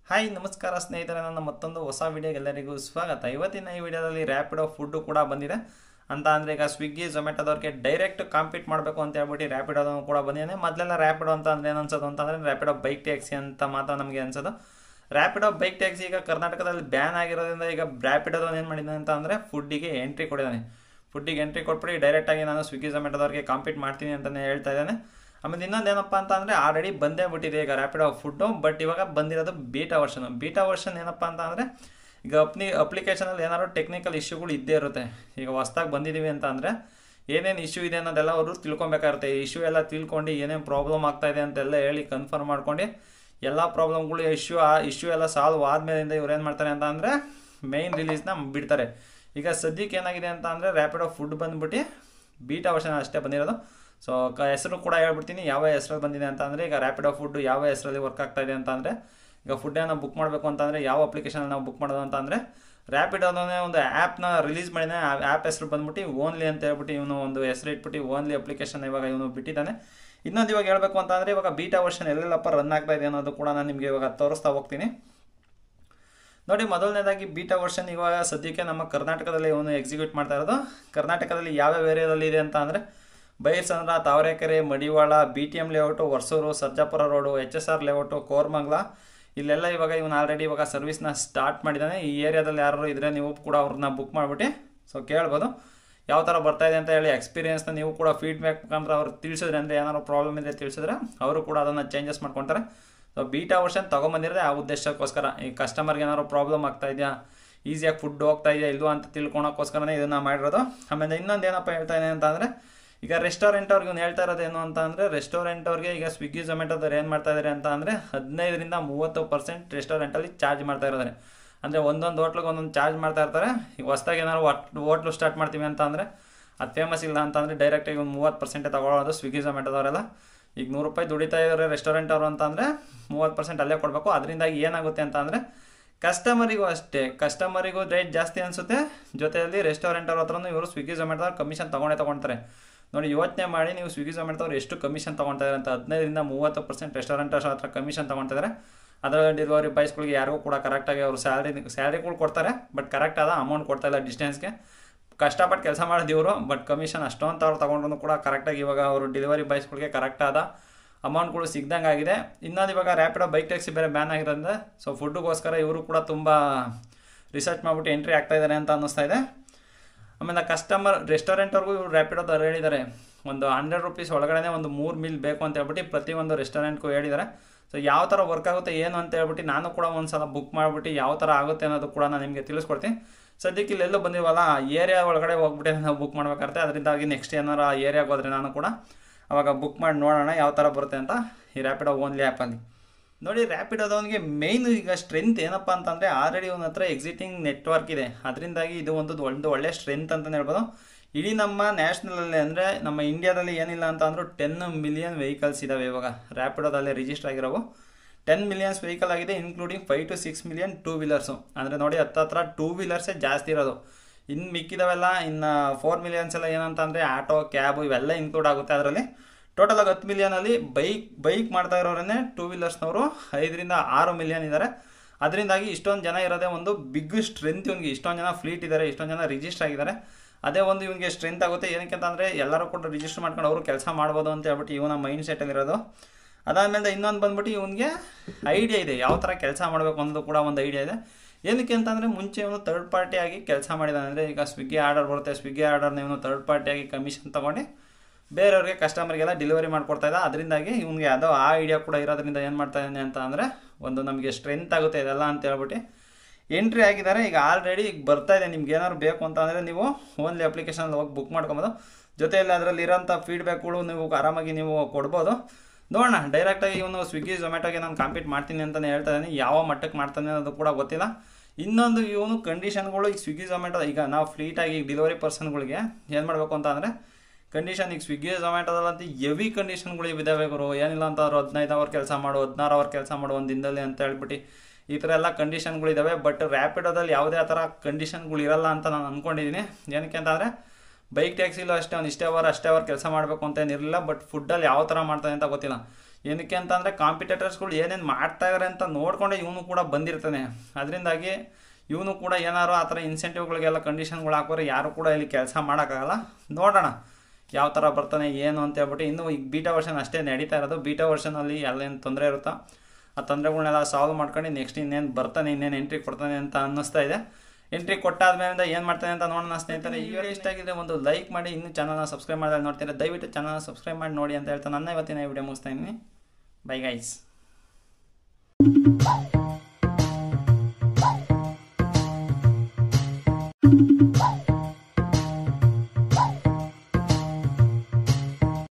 Hi ನಮಸ್ಕಾರ ಸ್ನೇಹಿತರೆ, ನನ್ನ ಮತ್ತೊಂದು ಹೊಸ ವಿಡಿಯೋಗೆ ಎಲ್ಲರಿಗೂ ಸ್ವಾಗತ. ಇವತ್ತಿನ ಈ ವಿಡಿಯೋದಲ್ಲಿ ರ್ಯಾಪಿಡೋ ಫುಡ್ಡು ಕೂಡ ಬಂದಿದೆ ಅಂತ ಅಂದರೆ ಈಗ ಸ್ವಿಗ್ಗಿ ಝೊಮ್ಯಾಟೋದವ್ರಿಗೆ ಡೈರೆಕ್ಟ್ ಕಾಂಪೀಟ್ ಮಾಡಬೇಕು ಅಂತ ಹೇಳ್ಬಿಟ್ಟು ರ್ಯಾಪಿಡೋ ಕೂಡ ಬಂದಿದೆ. ಮೊದಲೆಲ್ಲ ರ್ಯಾಪಿಡೋ ಅಂತ ಅಂದರೆ ಏನು ಅನ್ಸೋದು ಅಂತಂದರೆ ರ್ಯಾಪಿಡೋ ಬೈಕ್ ಟ್ಯಾಕ್ಸಿ ಅಂತ ಮಾತ್ರ ನಮಗೆ ಅನ್ಸೋದು. ರ್ಯಾಪಿಡೋ ಬೈಕ್ ಟ್ಯಾಕ್ಸಿ ಈಗ ಕರ್ನಾಟಕದಲ್ಲಿ ಬ್ಯಾನ್ ಆಗಿರೋದ್ರಿಂದ ಈಗ ರ್ಯಾಪಿಡೋದನ್ನು ಏನು ಮಾಡಿದ್ದಾನೆ ಅಂತ ಅಂದರೆ ಫುಡ್ಡಿಗೆ ಎಂಟ್ರಿ ಕೊಟ್ಟಿದ್ದಾನೆ. ಫುಡ್ಡಿಗೆ ಎಂಟ್ರಿ ಕೊಟ್ಬಿಟ್ಟು ಡೈರೆಕ್ಟಾಗಿ ನಾನು ಸ್ವಿಗ್ಗಿ ಝೊಮ್ಯಾಟೋದವ್ರಿಗೆ ಕಾಂಪೀಟ್ ಮಾಡ್ತೀನಿ ಅಂತಲೇ ಹೇಳ್ತಾ ಇದ್ದಾನೆ. ಆಮೇಲೆ ಇನ್ನೊಂದು ಏನಪ್ಪ ಅಂತ ಅಂದರೆ ಆಲ್ರೆಡಿ ಬಂದೇ ಬಿಟ್ಟಿದೆ ಈಗ ರ್ಯಾಪಿಡೋ ಫುಡ್ಡು, ಬಟ್ ಇವಾಗ ಬಂದಿರೋದು ಬೀಟಾ ವರ್ಷನ್ ಏನಪ್ಪ ಅಂತ ಅಂದರೆ ಈಗ ಅಪ್ಲಿಕೇಶನಲ್ಲಿ ಏನಾದ್ರು ಟೆಕ್ನಿಕಲ್ ಇಶ್ಯೂಗಳು ಇದ್ದೇ ಇರುತ್ತೆ. ಈಗ ಹೊಸ್ದಾಗಿ ಬಂದಿದ್ದೀವಿ ಅಂತ ಅಂದರೆ ಏನೇನು ಇಶ್ಯೂ ಇದೆ ಅನ್ನೋದೆಲ್ಲ ಅವರು ತಿಳ್ಕೊಬೇಕಾಗುತ್ತೆ. ಇಶ್ಯೂ ಎಲ್ಲ ತಿಳ್ಕೊಂಡು ಏನೇನು ಪ್ರಾಬ್ಲಮ್ ಆಗ್ತಾ ಇದೆ ಅಂತೆಲ್ಲ ಹೇಳಿ ಕನ್ಫರ್ಮ್ ಮಾಡ್ಕೊಂಡು ಎಲ್ಲ ಪ್ರಾಬ್ಲಮ್ಗಳು ಇಶ್ಯೂ ಎಲ್ಲ ಸಾಲ್ವ್ ಆದಮೇಲಿಂದ ಇವ್ರು ಏನು ಮಾಡ್ತಾರೆ ಅಂತ ಅಂದರೆ ಮೇಯ್ನ್ ರಿಲೀಸ್ನ ಬಿಡ್ತಾರೆ. ಈಗ ಸದ್ಯಕ್ಕೆ ಏನಾಗಿದೆ ಅಂತ ಅಂದರೆ ರ್ಯಾಪಿಡೋ ಫುಡ್ ಬಂದ್ಬಿಟ್ಟು ಬೀಟಾ ವರ್ಷನ್ ಅಷ್ಟೇ ಬಂದಿರೋದು. ಸೊ ಹೆಸರು ಕೂಡ ಹೇಳ್ಬಿಡ್ತೀನಿ ಯಾವ ಹೆಸರಲ್ಲಿ ಬಂದಿದೆ ಅಂತ ಅಂದರೆ ಈಗ ರ್ಯಾಪಿಡೋ ಫುಡ್ ಯಾವ ಹೆಸರಲ್ಲಿ ವರ್ಕ್ ಆಗ್ತಾ ಇದೆ ಅಂತ ಅಂದರೆ ಈಗ ಫುಡ್ಡನ್ನು ಬುಕ್ ಮಾಡಬೇಕು ಅಂತಂದರೆ ಯಾವ ಅಪ್ಲಿಕೇಶನ್ ನಾವು ಬುಕ್ ಮಾಡೋದು ಅಂತ ಅಂದರೆ ರ್ಯಾಪಿಡೋನೇ ಒಂದು ಆ್ಯಪ್ನ ರಿಲೀಸ್ ಮಾಡಿದ್ದಾನೆ. ಆ ಆ್ಯಪ್ ಹೆಸರು ಬಂದ್ಬಿಟ್ಟು ಓನ್ಲಿ ಅಂತ ಹೇಳ್ಬಿಟ್ಟು ಇವನು ಒಂದು ಹೆಸರು ಇಟ್ಬಿಟ್ಟು ಓನ್ಲಿ ಅಪ್ಲಿಕೇಶನ್ ಇವಾಗ ಇವನು ಬಿಟ್ಟಿದ್ದಾನೆ. ಇನ್ನೊಂದು ಇವಾಗ ಹೇಳಬೇಕು ಅಂತ ಅಂದರೆ ಇವಾಗ ಬೀಟಾ ವರ್ಷನ್ ಎಲ್ಲೆಲ್ಲಪ್ಪ ರನ್ ಆಗ್ತಾ ಇದೆ ಅನ್ನೋದು ಕೂಡ ನಾನು ನಿಮಗೆ ಇವಾಗ ತೋರಿಸ್ತಾ ಹೋಗ್ತೀನಿ. ನೋಡಿ, ಮೊದಲನೇದಾಗಿ ಬೀಟಾ ವರ್ಷನ್ ಇವಾಗ ಸದ್ಯಕ್ಕೆ ನಮ್ಮ ಕರ್ನಾಟಕದಲ್ಲಿ ಇವನು ಎಕ್ಸಿಕ್ಯೂಟ್ ಮಾಡ್ತಾ ಇರೋದು. ಕರ್ನಾಟಕದಲ್ಲಿ ಯಾವ್ಯಾವ ಏರಿಯಾದಲ್ಲಿ ಇದೆ ಅಂತ ಅಂದರೆ Byrasandra, Tavarekere, Madiwala, BTM layout, Hosur, Sarjapur road, HSR layout, Koramangala, ಇಲ್ಲೆಲ್ಲ ಇವಾಗ ಇವನು ಆಲ್ರೆಡಿ ಇವಾಗ ಸರ್ವಿಸ್ನ ಸ್ಟಾರ್ಟ್ ಮಾಡಿದ್ದಾನೆ. ಈ ಏರಿಯಾದಲ್ಲಿ ಯಾರು ಇದ್ದರೆ ನೀವು ಕೂಡ ಅವ್ರನ್ನ ಬುಕ್ ಮಾಡಿಬಿಟ್ಟು ಸೊ ಕೇಳ್ಬೋದು ಯಾವ ಥರ ಬರ್ತಾಯಿದೆ ಅಂತ ಹೇಳಿ. ಎಕ್ಸ್ಪೀರಿಯನ್ಸ್ನ ನೀವು ಕೂಡ ಫೀಡ್ಬ್ಯಾಕ್ ಮುಖಾಂತರ ಅವ್ರು ತಿಳಿಸಿದ್ರೆ ಅಂದರೆ ಏನಾದ್ರು ಪ್ರಾಬ್ಲಮ್ ಇದೆ ತಿಳಿಸಿದ್ರೆ ಅವರು ಕೂಡ ಅದನ್ನು ಚೇಂಜಸ್ ಮಾಡ್ಕೊತಾರೆ. ಸೊ ಬೀಟಾ ವರ್ಷನ್ ತೊಗೊಂಬಂದಿರೋದೇ ಆ ಉದ್ದೇಶಕ್ಕೋಸ್ಕರ. ಈ ಕಸ್ಟಮರ್ಗೆ ಏನಾದ್ರು ಪ್ರಾಬ್ಲಮ್ ಆಗ್ತಾ ಇದೆಯಾ, ಈಸಿಯಾಗಿ ಫುಡ್ ಹೋಗ್ತಾ ಇದೆಯಾ ಇಲ್ವೋ ಅಂತ ತಿಳ್ಕೊಳಕ್ಕೋಸ್ಕರನೇ ಇದನ್ನು ಮಾಡಿರೋದು. ಆಮೇಲೆ ಇನ್ನೊಂದು ಏನಪ್ಪ ಹೇಳ್ತಾ ಇದೆ ಅಂತ ಅಂದರೆ ಈಗ ರೆಸ್ಟೋರೆಂಟ್ ಅವ್ರಿಗೆ ಹೇಳ್ತಾ ಇರೋದೇನು ಅಂತ ಅಂದರೆ ರೆಸ್ಟೋರೆಂಟ್ ಅವ್ರಿಗೆ ಈಗ ಸ್ವಿಗ್ಗಿ ಝೊಮ್ಯಾಟೋದವ್ರು ಏನು ಮಾಡ್ತಾ ಇದ್ದಾರೆ ಅಂತ ಅಂದರೆ 15% 30% ರೆಸ್ಟೋರೆಂಟಲ್ಲಿ ಚಾರ್ಜ್ ಮಾಡ್ತಾ ಇರೋದಾರೆ. ಅಂದರೆ ಒಂದೊಂದು ಹೋಟ್ಲಿಗೆ ಒಂದೊಂದು ಚಾರ್ಜ್ ಮಾಡ್ತಾ ಇರ್ತಾರೆ. ಈಗ ಹೊಸ್ದಾಗಿ ಏನಾದ್ರು ಹೋಟ್ಲು ಸ್ಟಾರ್ಟ್ ಮಾಡ್ತೀವಿ ಅಂತ ಅಂದರೆ ಅದು ಫೇಮಸ್ ಇಲ್ಲ ಅಂತ ಅಂದರೆ ಡೈರೆಕ್ಟಾಗಿ ಒಂದು 30% ತಗೊಳ್ಳೋದು ಸ್ವಿಗ್ಗಿ ಝೊಮ್ಯಾಟೋದವರೆಲ್ಲ. ಈಗ ₹100 ದುಡಿತಾ ಇದ್ದಾರೆ ರೆಸ್ಟೋರೆಂಟ್ ಅವರು ಅಂತ ಅಂದರೆ 30% ಅಲ್ಲೇ ಕೊಡಬೇಕು. ಅದರಿಂದಾಗಿ ಏನಾಗುತ್ತೆ ಅಂತ ಅಂದರೆ ಕಸ್ಟಮರಿಗೂ ಅಷ್ಟೇ, ಕಸ್ಟಮರಿಗೂ ರೇಟ್ ಜಾಸ್ತಿ ಅನಿಸುತ್ತೆ, ಜೊತೆಯಲ್ಲಿ ರೆಸ್ಟೋರೆಂಟ್ ಅವ್ರ ಹತ್ರನೂ ಇವರು ಸ್ವಿಗ್ಗಿ ಝೊಮ್ಯಾಟೋದವ್ರು ಕಮಿಷನ್ ತೊಗೊಳ್ತಾರೆ. ನೋಡಿ, ಯೋಚನೆ ಮಾಡಿ ನೀವು ಸ್ವಿಗ್ಗಿ ಝೊಮ್ಯಾಟೋದವ್ರು ಎಷ್ಟು ಕಮಿಷನ್ ತೊಗೊಳ್ತಾರೆ ಅಂತ. 15% 30% ರೆಸ್ಟೋರೆಂಟ್ ಹತ್ರ ಕಮಿಷನ್ ತೊಗೊಳ್ತಿದ್ದಾರೆ. ಅದರಲ್ಲಿ ಡೆಲಿವರಿ ಬಾಯ್ಸ್ಗಳಿಗೆ ಯಾರಿಗೂ ಕೂಡ ಕರೆಕ್ಟಾಗಿ ಅವರು ಸ್ಯಾಲ್ರಿಗಳು ಕೊಡ್ತಾರೆ, ಬಟ್ ಕರೆಕ್ಟ್ ಆದ ಅಮೌಂಟ್ ಕೊಡ್ತಾ ಇಲ್ಲ ಡಿಸ್ಟೆನ್ಸ್ಗೆ. ಕಷ್ಟಪಟ್ಟು ಕೆಲಸ ಮಾಡೋದು ಇವರು, ಬಟ್ ಕಮಿಷನ್ ಅಷ್ಟೊಂದು ಅವ್ರು ತೊಗೊಂಡ್ರು ಕೂಡ ಕರೆಕ್ಟಾಗಿ ಇವಾಗ ಅವರು ಡೆಲಿವರಿ ಬಾಯ್ಸ್ಗಳಿಗೆ ಕರೆಕ್ಟಾದ ಅಮೌಂಟ್ಗಳು ಸಿಗ್ದಂಗೆ ಆಗಿದೆ. ಇನ್ನೊಂದು ಇವಾಗ ರ್ಯಾಪಿಡೋ ಬೈಕ್ ಟ್ಯಾಕ್ಸಿ ಬೇರೆ ಬ್ಯಾನ್ ಆಗಿರೋದ್ರಿಂದ ಸೊ ಫುಡ್ಗೋಸ್ಕರ ಇವರು ಕೂಡ ತುಂಬ ರಿಸರ್ಚ್ ಮಾಡಿಬಿಟ್ಟು ಎಂಟ್ರಿ ಆಗ್ತಾ ಇದ್ದಾರೆ ಅಂತ ಅನ್ನಿಸ್ತಾ ಇದೆ. ಆಮೇಲೆ ಕಸ್ಟಮರ್ ರೆಸ್ಟೋರೆಂಟ್ವರೆಗೂ ಇವರು ರ್ಯಾಪಿಡೋದವ್ರು ಹೇಳಿದ್ದಾರೆ ಒಂದು ₹100 ಒಳಗಡೆ ಒಂದು 3 ಮೀಲ್ ಬೇಕು ಅಂತ ಹೇಳ್ಬಿಟ್ಟು ಪ್ರತಿಯೊಂದು ರೆಸ್ಟೋರೆಂಟ್ಗೂ ಹೇಳಿದ್ದಾರೆ. ಸೊ ಯಾವ ಥರ ವರ್ಕ್ ಆಗುತ್ತೆ ಏನು ಅಂತ ಹೇಳ್ಬಿಟ್ಟು ನಾನು ಕೂಡ ಒಂದು ಸಲ ಬುಕ್ ಮಾಡಿಬಿಟ್ಟು ಯಾವ ಥರ ಆಗುತ್ತೆ ಅನ್ನೋದು ಕೂಡ ನಾನು ನಿಮಗೆ ತಿಳಿಸ್ಕೊಡ್ತೀನಿ. ಸದ್ಯಕ್ಕೆ ಇಲ್ಲೆಲ್ಲೋ ಬಂದಿವಲ್ಲ ಏರಿಯಾ ಒಳಗಡೆ ಹೋಗ್ಬಿಟ್ಟು ನಾವು ಬುಕ್ ಮಾಡ್ಬೇಕಾಗುತ್ತೆ. ಅದರಿಂದಾಗಿ ನೆಕ್ಸ್ಟ್ ಏನಾರ ಆ ಏರಿಯಾಗೆ ಹೋದರೆ ನಾನು ಕೂಡ ಅವಾಗ ಬುಕ್ ಮಾಡಿ ನೋಡೋಣ ಯಾವ ಥರ ಬರುತ್ತೆ ಅಂತ ಈ ರ್ಯಾಪಿಡೋ ಓನ್ಲಿ ಆ್ಯಪಲ್ಲಿ. ನೋಡಿ, ರ್ಯಾಪಿಡೋದವನಿಗೆ ಮೇಯ್ನು ಈಗ ಸ್ಟ್ರೆಂತ್ ಏನಪ್ಪ ಅಂತಂದರೆ ಆಲ್ರೆಡಿ ಅವನ ಹತ್ರ ಎಕ್ಸಿಟಿಂಗ್ ನೆಟ್ವರ್ಕ್ ಇದೆ. ಅದರಿಂದಾಗಿ ಇದು ಒಂದು ಒಳ್ಳೆ ಸ್ಟ್ರೆಂತ್ ಅಂತಲೇ ಹೇಳ್ಬೋದು. ಇಡೀ ನಮ್ಮ ನ್ಯಾಷನಲಲ್ಲಿ ಅಂದರೆ ನಮ್ಮ ಇಂಡಿಯಾದಲ್ಲಿ ಏನಿಲ್ಲ ಅಂತ ಅಂದರೂ 10 ಮಿಲಿಯನ್ ವೆಹಿಕಲ್ಸ್ ಇದ್ದಾವೆ ಇವಾಗ ರ್ಯಾಪಿಡೋದಲ್ಲೇ ರಿಜಿಸ್ಟರ್ ಆಗಿರೋವು. 10 ಮಿಲಿಯನ್ಸ್ ವೆಹಿಕಲ್ ಆಗಿದೆ, ಇನ್ಕ್ಲೂಡಿಂಗ್ 5 to 6 ಮಿಲಿಯನ್ 2 ವೀಲರ್ಸು. ಅಂದರೆ ನೋಡಿ, ಹತ್ರ 2 ವೀಲರ್ಸೇ ಜಾಸ್ತಿ ಇರೋದು. ಇನ್ನು ಮಿಕ್ಕಿದವೆಲ್ಲ ಇನ್ನು 4 ಮಿಲಿಯನ್ಸ್ ಎಲ್ಲ ಏನಂತ ಅಂದರೆ ಆಟೋ, ಕ್ಯಾಬು ಇವೆಲ್ಲ ಇನ್ಕ್ಲೂಡ್ ಆಗುತ್ತೆ. ಅದರಲ್ಲಿ ಟೋಟಲಾಗಿ 10 ಮಿಲಿಯನಲ್ಲಿ ಬೈಕ್ ಮಾಡ್ತಾ ಇರೋರನ್ನೇ 2 ವೀಲರ್ಸ್ನವರು 5 to 6 ಮಿಲಿಯನ್ ಇದ್ದಾರೆ. ಅದರಿಂದಾಗಿ ಇಷ್ಟೊಂದು ಜನ ಇರೋದೇ ಒಂದು ಬಿಗ್ ಸ್ಟ್ರೆಂತ್ ಇವನಿಗೆ. ಇಷ್ಟೊಂದು ಜನ ಫ್ಲೀಟ್ ಇದ್ದಾರೆ, ಇಷ್ಟೊಂದು ಜನ ರಿಜಿಸ್ಟರ್ ಆಗಿದ್ದಾರೆ. ಅದೇ ಒಂದು ಇವನಿಗೆ ಸ್ಟ್ರೆಂತ್ ಆಗುತ್ತೆ. ಏನಕ್ಕೆ ಅಂತಂದರೆ ಎಲ್ಲರೂ ಕೂಡ ರಿಜಿಸ್ಟರ್ ಮಾಡ್ಕೊಂಡು ಅವರು ಕೆಲಸ ಮಾಡ್ಬೋದು ಅಂತ ಹೇಳ್ಬಿಟ್ಟು ಇವನ ಮೈಂಡ್ ಸೆಟ್ಟಲ್ಲಿರೋದು. ಅದಾದಮೇಲೆ ಇನ್ನೊಂದು ಬಂದ್ಬಿಟ್ಟು ಇವನಿಗೆ ಐಡಿಯಾ ಇದೆ ಯಾವ ಥರ ಕೆಲಸ ಮಾಡಬೇಕು ಅನ್ನೋದು ಕೂಡ ಒಂದು ಐಡಿಯಾ ಇದೆ. ಏನಕ್ಕೆ ಅಂತಂದರೆ ಮುಂಚೆ ಇವನು ಥರ್ಡ್ ಪಾರ್ಟಿಯಾಗಿ ಕೆಲಸ ಮಾಡಿದ್ದಾನೆ. ಅಂದರೆ ಈಗ ಸ್ವಿಗ್ಗಿ ಆರ್ಡರ್ ಬರುತ್ತೆ, ಸ್ವಿಗ್ಗಿ ಆರ್ಡರ್ನ ಇವನು ಥರ್ಡ್ ಪಾರ್ಟಿಯಾಗಿ ಕಮಿಷನ್ ತೊಗೊಂಡು ಬೇರೆಯವ್ರಿಗೆ ಕಸ್ಟಮರ್ಗೆಲ್ಲ ಡೆಲಿವರಿ ಮಾಡ್ಕೊಡ್ತಾ ಇದ್ದ. ಅದರಿಂದಾಗಿ ಇವನಿಗೆ ಯಾವುದೋ ಆ ಐಡಿಯಾ ಕೂಡ ಇರೋದ್ರಿಂದ ಏನು ಮಾಡ್ತಾ ಇದ್ದಾನೆ ಅಂತ ಅಂದರೆ ಒಂದು ನಮಗೆ ಸ್ಟ್ರೆಂತ್ ಆಗುತ್ತೆ ಇದೆಲ್ಲ ಅಂತ ಹೇಳ್ಬಿಟ್ಟು ಎಂಟ್ರಿ ಆಗಿದ್ದಾರೆ. ಈಗ ಆಲ್ರೆಡಿ ಈಗ ಬರ್ತಾ ಇದೆ. ನಿಮ್ಗೆ ಏನಾದ್ರು ಬೇಕು ಅಂತ ಅಂದರೆ ನೀವು ಓನ್ಲಿ ಅಪ್ಲಿಕೇಶನಲ್ಲಿ ಹೋಗಿ ಬುಕ್ ಮಾಡ್ಕೊಬೋದು. ಜೊತೆಯಲ್ಲಿ ಅದರಲ್ಲಿ ಇರೋಂಥ ಫೀಡ್ಬ್ಯಾಕ್ಗಳು ನೀವು ಆರಾಮಾಗಿ ನೀವು ಕೊಡ್ಬೋದು. ನೋಡೋಣ, ಡೈರೆಕ್ಟಾಗಿ ಇವನು ಸ್ವಿಗ್ಗಿ ಝೊಮ್ಯಾಟೋಗೆ ನಾನು ಕಾಂಪೀಟ್ ಮಾಡ್ತೀನಿ ಅಂತಲೇ ಹೇಳ್ತಾ ಇದ್ದೀನಿ. ಯಾವ ಮಟ್ಟಕ್ಕೆ ಮಾಡ್ತಾನೆ ಅನ್ನೋದು ಕೂಡ ಗೊತ್ತಿಲ್ಲ. ಇನ್ನೊಂದು ಇವನು ಕಂಡೀಷನ್ಗಳು ಈಗ ಸ್ವಿಗ್ಗಿ ಝೊಮ್ಯಾಟೋ ಈಗ ನಾವು ಫ್ಲೀಟಾಗಿ ಡೆಲಿವರಿ ಪರ್ಸನ್ಗಳಿಗೆ ಏನು ಮಾಡಬೇಕು ಅಂತ ಅಂದರೆ ಕಂಡೀಷನ್ ಈಗ ಸ್ವಿಗ್ಗಿ ಝೊಮ್ಯಾಟೋದಲ್ಲಂತ ಹೆವಿ ಕಂಡೀಷನ್ಗಳು ಇದ್ದಾವೆ ಗುರು. ಏನಿಲ್ಲ ಅಂತ ಅವರು 15 ಅವರ್ ಕೆಲಸ ಮಾಡು, 16 ಅವರ್ ಕೆಲಸ ಮಾಡು ಒಂದು ದಿನದಲ್ಲಿ ಅಂತ ಹೇಳ್ಬಿಟ್ಟು ಈ ಥರ ಎಲ್ಲ ಕಂಡೀಷನ್ಗಳಿದ್ದಾವೆ. ಬಟ್ ರ್ಯಾಪಿಡೋದಲ್ಲಿ ಯಾವುದೇ ಆ ಥರ ಕಂಡೀಷನ್ಗಳು ಇರಲ್ಲ ಅಂತ ನಾನು ಅಂದ್ಕೊಂಡಿದ್ದೀನಿ. ಏನಕ್ಕೆ ಅಂತಂದರೆ ಬೈಕ್ ಟ್ಯಾಕ್ಸಿಲೂ ಅಷ್ಟೇ ಒಂದು ಅಷ್ಟೇ ಅವರ್ ಕೆಲಸ ಮಾಡಬೇಕು ಅಂತ ಏನಿರಲಿಲ್ಲ. ಬಟ್ ಫುಡ್ಡಲ್ಲಿ ಯಾವ ಥರ ಮಾಡ್ತಾನೆ ಅಂತ ಗೊತ್ತಿಲ್ಲ. ಏನಕ್ಕೆ ಅಂತಂದರೆ ಕಾಂಪಿಟೇಟರ್ಸ್ಗಳು ಏನೇನು ಮಾಡ್ತಾಯಿದ್ದಾರೆ ಅಂತ ನೋಡಿಕೊಂಡೆ ಇವನು ಕೂಡ ಬಂದಿರ್ತಾನೆ. ಅದರಿಂದಾಗಿ ಇವನು ಕೂಡ ಏನಾರು ಆ ಥರ ಇನ್ಸೆಂಟಿವ್ಗಳಿಗೆಲ್ಲ ಕಂಡೀಷನ್ಗಳು ಹಾಕೋರೆ ಯಾರು ಕೂಡ ಇಲ್ಲಿ ಕೆಲಸ ಮಾಡೋಕ್ಕಾಗಲ್ಲ. ನೋಡೋಣ ಯಾವ ಥರ ಬರ್ತಾನೆ ಏನು ಅಂತ ಹೇಳ್ಬಿಟ್ಟು. ಇನ್ನೂ ಈಗ ಬೀಟಾ ವರ್ಷನ್ ಅಷ್ಟೇ ನಡೀತಾ ಇರೋದು. ಬೀಟಾ ವರ್ಷನಲ್ಲಿ ಎಲ್ಲೇನು ತೊಂದರೆ ಇರುತ್ತೋ ಆ ತೊಂದರೆಗಳನ್ನೆಲ್ಲ ಸಾಲ್ವ್ ಮಾಡ್ಕೊಂಡು ನೆಕ್ಸ್ಟ್ ಇನ್ನೇನು ಬರ್ತಾನೆ, ಇನ್ನೇನು ಎಂಟ್ರಿ ಕೊಡ್ತಾನೆ ಅಂತ ಅನ್ನಿಸ್ತಾ ಇದೆ. ಎಂಟ್ರಿ ಕೊಟ್ಟಾದ್ಮೇಲೆ ಏನು ಮಾಡ್ತಾನೆ ಅಂತ ನೋಡೋಣ ಸ್ನೇಹಿತರೆ. ಈ ವಿಡಿಯೋ ಇಷ್ಟ ಆಗಿದ್ರೆ ಒಂದು ಲೈಕ್ ಮಾಡಿ, ಇನ್ನೂ ಚಾನಲ್ನ ಸಬ್ಸ್ಕ್ರೈಬ್ ಮಾಡಿದ್ರೆ ನೋಡ್ತೀರಾ ದಯವಿಟ್ಟು ಚಾನಲ್ನ ಸಬ್ಸ್ಕ್ರೈಬ್ ಮಾಡಿ ನೋಡಿ ಅಂತ ಹೇಳ್ತಾ ನನ್ನ ಇವತ್ತಿನ ವಿಡಿಯೋ ಮುಗಿಸ್ತಾ ಇದ್ದೀನಿ. Bye guys.